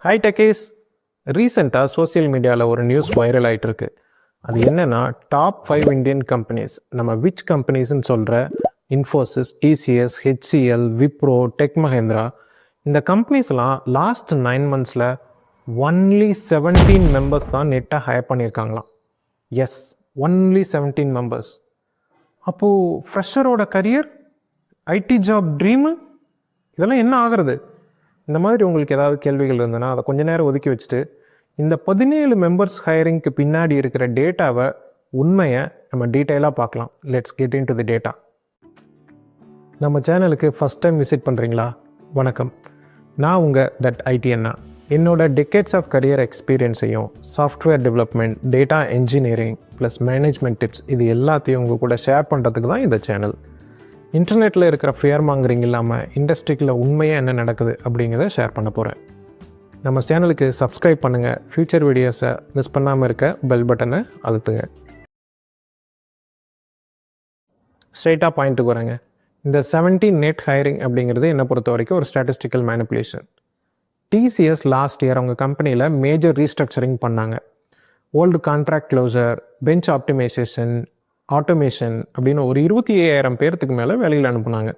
High techies ரீசெண்டாக social மீடியாவில் ஒரு நியூஸ் வைரல் ஆகிட்டு இருக்கு. அது என்னென்னா, டாப் 5 இந்தியன் கம்பெனிஸ், நம்ம விச் கம்பெனிஸ்ன்னு சொல்கிற இன்ஃபோசிஸ், டிசிஎஸ், ஹெச்சிஎல், விப்ரோ, டெக் மஹேந்திரா, இந்த கம்பெனிஸ்லாம் லாஸ்ட் 9 monthஸில் ஒன்லி 17 மெம்பர்ஸ் தான் நெட்டாக ஹையர் பண்ணியிருக்காங்களாம். Yes, only 17 members. அப்போது ஃப்ரெஷரோட கரியர், ஐடி ஜாப் ட்ரீமு, இதெல்லாம் என்ன ஆகிறது? இந்த மாதிரி உங்களுக்கு ஏதாவது கேள்விகள் இருந்ததுன்னா அதை கொஞ்ச நேரம் ஒதுக்கி வச்சுட்டு இந்த 17 மெம்பர்ஸ் ஹையரிங்க்கு பின்னாடி இருக்கிற டேட்டாவை, உண்மையை நம்ம டீட்டெயிலாக பார்க்கலாம். Let's get in to the data. நம்ம சேனலுக்கு ஃபஸ்ட் டைம் விசிட் பண்ணுறீங்களா? வணக்கம், நான் உங்கள் தட் ஐடி அண்ணா. என்னோட டெக்கேட்ஸ் ஆஃப் கரியர் எக்ஸ்பீரியன்ஸையும், software development, data engineering plus management tips, இது எல்லாத்தையும் உங்கள் கூட ஷேர் பண்ணுறதுக்கு தான் இந்த சேனல். இன்டர்நெட்டில் இருக்கிற ஃபியர் மாங்கரிங் இல்லாமல் இண்டஸ்ட்ரிக்கில் உண்மையாக என்ன நடக்குது அப்படிங்கிறத ஷேர் பண்ண போகிறேன். நம்ம சேனலுக்கு சப்ஸ்கிரைப் பண்ணுங்கள். ஃப்யூச்சர் வீடியோஸை மிஸ் பண்ணாமல் இருக்க பெல் பட்டனை அழுத்துங்க. ஸ்ட்ரெயிட்டாக பாயிண்ட்டுக்கு வரேங்க. இந்த 17 நெட் ஹையரிங் அப்படிங்கிறது என்னை பொறுத்த வரைக்கும் ஒரு statistical manipulation. TCS last year அவங்க கம்பெனியில் மேஜர் ரீஸ்ட்ரக்சரிங் பண்ணாங்க. Old contract closure, bench optimisation, automation அப்படின்னு ஒரு 25,000 பேர்த்துக்கு மேலே வேலையில் அனுப்புனாங்க.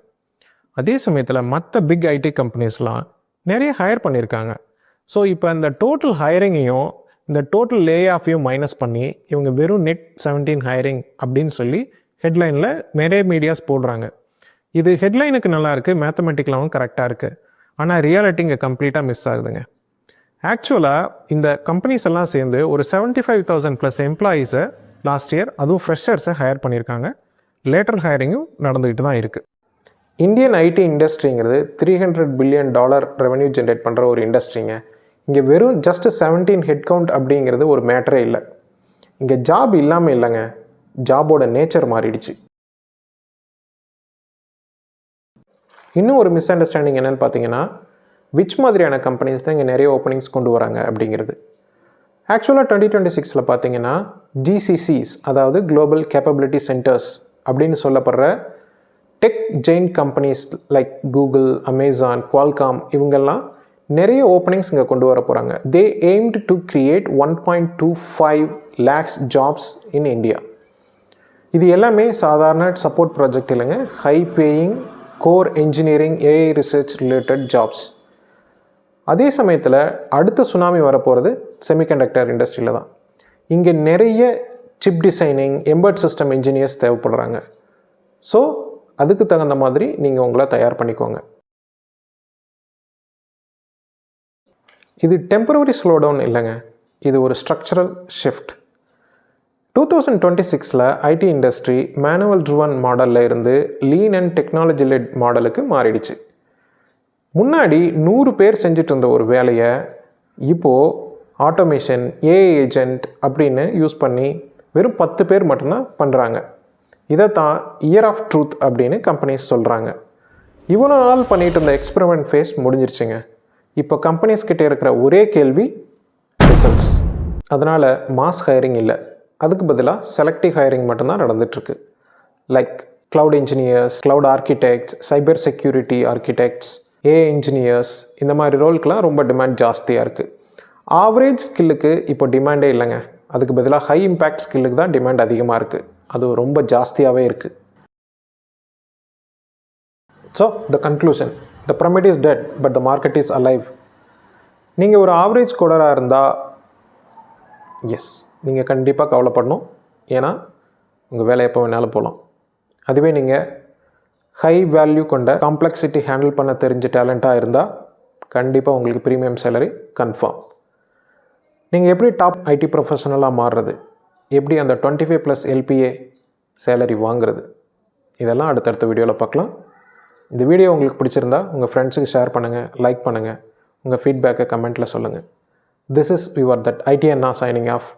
அதே சமயத்தில் மற்ற பிக் ஐடி கம்பெனிஸ்லாம் நிறைய ஹையர் பண்ணியிருக்காங்க. ஸோ இப்போ இந்த டோட்டல் ஹையரிங்கையும் இந்த டோட்டல் லே ஆஃபையும் மைனஸ் பண்ணி இவங்க வெறும் நெட் 17 ஹையரிங் அப்படின்னு சொல்லி ஹெட்லைனில் நிறைய மீடியாஸ் போடுறாங்க. இது ஹெட்லைனுக்கு நல்லா இருக்குது, மேத்தமெட்டிக்கலாகவும் கரெக்டாக இருக்குது. ஆனால் ரியாலிட்டி இங்கே கம்ப்ளீட்டாக மிஸ் ஆகுதுங்க. ஆக்சுவலாக இந்த கம்பெனிஸ் எல்லாம் சேர்ந்து ஒரு 75,000+ எம்ப்ளாயீஸை லாஸ்ட் இயர், அதுவும் ஃப்ரெஷர்ஸை ஹையர் பண்ணியிருக்காங்க. லேட்டர் ஹையரிங்கும் நடந்துக்கிட்டு தான் இருக்குது. இந்தியன் ஐடி இண்டஸ்ட்ரிங்கிறது $300 பில்லியன் ரெவன்யூ ஜென்ரேட் பண்ணுற ஒரு இண்டஸ்ட்ரிங்க. இங்கே வெறும் ஜஸ்ட் 17 ஹெட் கவுண்ட் அப்படிங்கிறது ஒரு மேட்டரே இல்லை. இங்கே ஜாப் இல்லாமல் இல்லைங்க, ஜாபோட நேச்சர் மாறிடுச்சு. இன்னும் ஒரு மிஸ் அண்டர்ஸ்டாண்டிங் என்னென்னு பார்த்தீங்கன்னா, விச் மாதிரியான கம்பெனிஸ் தான் இங்கே நிறைய ஓப்பனிங்ஸ் கொண்டு வராங்க அப்படிங்கிறது. ஆக்சுவலாக 2026 பார்த்தீங்கன்னா GCCs, அதாவது குளோபல் கேப்பபிலிட்டி சென்டர்ஸ் அப்படின்னு சொல்லப்படுற tech giant companies like Google, Amazon, Qualcomm, இவங்கெல்லாம் நிறைய ஓப்பனிங்ஸ் இங்கே கொண்டு வர போகிறாங்க. They aimed to create 1.25 lakhs jobs in India. இது எல்லாமே சாதாரண சப்போர்ட் ப்ராஜெக்ட் இல்லைங்க, high paying core engineering, AI research related jobs. அதே சமயத்தில் அடுத்த சுனாமி வரப்போகிறது செமிகண்டக்டர் இண்டஸ்ட்ரியில் தான். இங்கே நிறைய chip designing, எம்பர்ட் system engineers தேவைப்படுறாங்க. So அதுக்கு தகுந்த மாதிரி நீங்கள் உங்களை தயார் பண்ணிக்கோங்க. இது டெம்பரவரி ஸ்லோடவுன் இல்லைங்க, இது ஒரு structural shift. 2026 IT industry manual driven மாடலில் இருந்து லீன் அண்ட் டெக்னாலஜி லெட் மாடலுக்கு மாறிடுச்சு. முன்னாடி 100 பேர் செஞ்சுட்டு இருந்த ஒரு வேலையை இப்போது ஆட்டோமேஷன், ஏஐ ஏஜென்ட் அப்படின்னு யூஸ் பண்ணி வெறும் 10 பேர் மட்டும்தான் பண்ணுறாங்க. இதை தான் இயர் ஆஃப் ட்ரூத் அப்படின்னு கம்பெனிஸ் சொல்கிறாங்க. இவ்வளோ நாள் பண்ணிகிட்டு இருந்த எக்ஸ்பெரிமெண்ட் ஃபேஸ் முடிஞ்சிருச்சுங்க. இப்போ கம்பெனிஸ் கிட்டே இருக்கிற ஒரே கேள்வி ரிசல்ட்ஸ். அதனால் மாஸ் ஹையரிங் இல்லை, அதுக்கு பதிலாக செலக்டிவ் ஹையரிங் மட்டும்தான் நடந்துகிட்ருக்கு. Like cloud engineers, cloud architects, cyber security architects, AI engineers, இந்த மாதிரி ரோலுக்கெலாம் ரொம்ப டிமாண்ட் ஜாஸ்தியாக இருக்குது. ஆவரேஜ் ஸ்கில்லுக்கு இப்போ டிமாண்டே இல்லைங்க, அதுக்கு பதிலாக ஹை இம்பேக்ட் ஸ்கில்லுக்கு தான் டிமாண்ட் அதிகமாக இருக்குது. அது ரொம்ப ஜாஸ்தியாகவே இருக்குது. So the conclusion, the pyramid is dead but the market is alive. நீங்கள் ஒரு ஆவரேஜ் கோடராக இருந்தால் எஸ், நீங்கள் கண்டிப்பாக கவலைப்படணும். ஏன்னா உங்கள் வேலை எப்போ வேணாலும் போகலாம். அதுவே நீங்கள் ஹை வேல்யூ கொண்ட காம்ப்ளெக்சிட்டி ஹேண்டில் பண்ண தெரிஞ்ச டேலண்ட்டாக இருந்தால் கண்டிப்பாக உங்களுக்கு ப்ரீமியம் சேலரி கன்ஃபார்ம். நீங்கள் எப்படி டாப் ஐடி ப்ரொஃபஷனலாக மாறுறது, எப்படி அந்த 25+ LPA சேலரி வாங்குறது, இதெல்லாம் அடுத்தடுத்த வீடியோவில் பார்க்கலாம். இந்த வீடியோ உங்களுக்கு பிடிச்சிருந்தா உங்கள் ஃப்ரெண்ட்ஸுக்கு ஷேர் பண்ணுங்கள், லைக் பண்ணுங்கள், உங்கள் ஃபீட்பேக்கை கமெண்ட்டில் சொல்லுங்கள். This is your that ID அண்ணா சைனிங் ஆஃப்.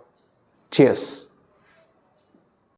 சியர்ஸ்.